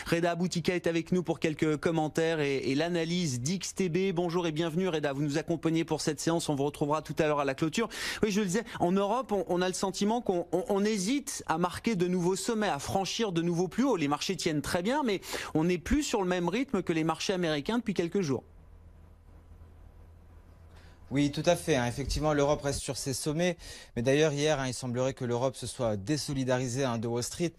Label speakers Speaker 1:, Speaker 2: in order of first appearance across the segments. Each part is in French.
Speaker 1: Reda Aboutika est avec nous pour quelques commentaires et l'analyse d'XTB. Bonjour et bienvenue Reda, vous nous accompagnez pour cette séance, on vous retrouvera tout à l'heure à la clôture. Oui, je le disais, en Europe, on a le sentiment qu'on hésite à marquer de nouveaux sommets, à franchir de nouveaux plus hauts. Les marchés tiennent très bien, mais on n'est plus sur le même rythme que les marchés américains depuis quelques jours.
Speaker 2: Oui, tout à fait. Effectivement, l'Europe reste sur ses sommets. Mais d'ailleurs, hier, il semblerait que l'Europe se soit désolidarisée de Wall Street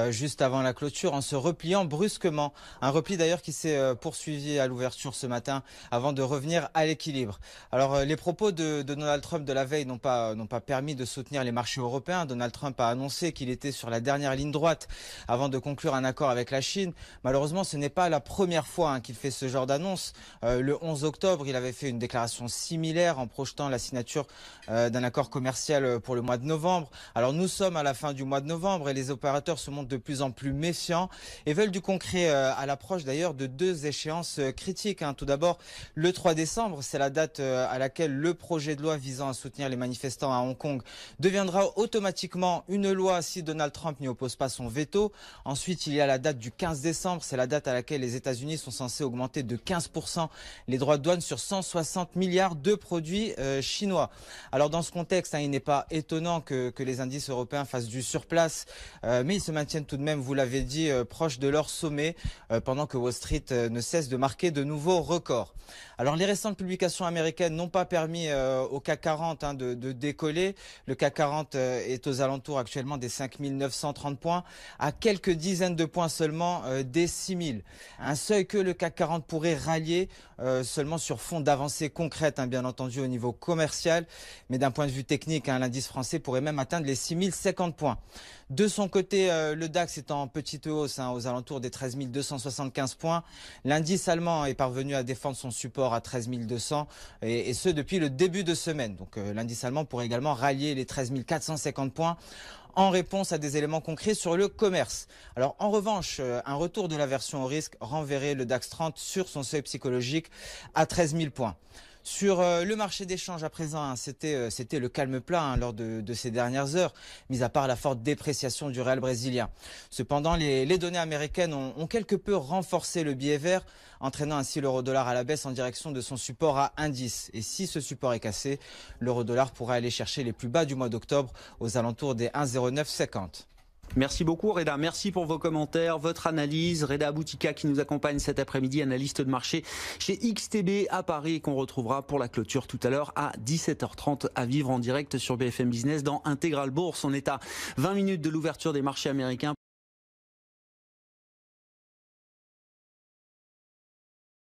Speaker 2: juste avant la clôture en se repliant brusquement. Un repli d'ailleurs qui s'est poursuivi à l'ouverture ce matin avant de revenir à l'équilibre. Alors, les propos de Donald Trump de la veille n'ont pas permis de soutenir les marchés européens. Donald Trump a annoncé qu'il était sur la dernière ligne droite avant de conclure un accord avec la Chine. Malheureusement, ce n'est pas la première fois qu'il fait ce genre d'annonce. Le 11 octobre, il avait fait une déclaration similaire en projetant la signature d'un accord commercial pour le mois de novembre. Alors nous sommes à la fin du mois de novembre et les opérateurs se montrent de plus en plus méfiants et veulent du concret à l'approche d'ailleurs de deux échéances critiques. Tout d'abord, le 3 décembre, c'est la date à laquelle le projet de loi visant à soutenir les manifestants à Hong Kong deviendra automatiquement une loi si Donald Trump n'y oppose pas son veto. Ensuite, il y a la date du 15 décembre, c'est la date à laquelle les États-Unis sont censés augmenter de 15% les droits de douane sur 160 milliards de produits chinois. Alors dans ce contexte, il n'est pas étonnant que les indices européens fassent du surplace, mais ils se maintiennent tout de même, vous l'avez dit, proches de leur sommet, pendant que Wall Street ne cesse de marquer de nouveaux records. Alors les récentes publications américaines n'ont pas permis au CAC 40 de décoller. Le CAC 40 est aux alentours actuellement des 5930 points, à quelques dizaines de points seulement des 6000. Un seuil que le CAC 40 pourrait rallier seulement sur fond d'avancées concrètes, bien entendu au niveau commercial, mais d'un point de vue technique, l'indice français pourrait même atteindre les 6050 points. De son côté, le DAX est en petite hausse aux alentours des 13 275 points. L'indice allemand est parvenu à défendre son support à 13 200 et ce depuis le début de semaine. Donc l'indice allemand pourrait également rallier les 13 450 points en réponse à des éléments concrets sur le commerce. Alors en revanche, un retour de l'aversion au risque renverrait le DAX 30 sur son seuil psychologique à 13 000 points. Sur le marché des changes à présent, c'était le calme plat lors de ces dernières heures, mis à part la forte dépréciation du réal brésilien. Cependant, les données américaines ont quelque peu renforcé le billet vert, entraînant ainsi l'euro-dollar à la baisse en direction de son support à 1,10. Et si ce support est cassé, l'euro-dollar pourrait aller chercher les plus bas du mois d'octobre aux alentours des 1,0950.
Speaker 1: Merci beaucoup Reda, merci pour vos commentaires, votre analyse. Reda Aboutika qui nous accompagne cet après-midi, analyste de marché chez XTB à Paris et qu'on retrouvera pour la clôture tout à l'heure à 17h30 à vivre en direct sur BFM Business dans Intégral Bourse. On est à 20 minutes de l'ouverture des marchés américains.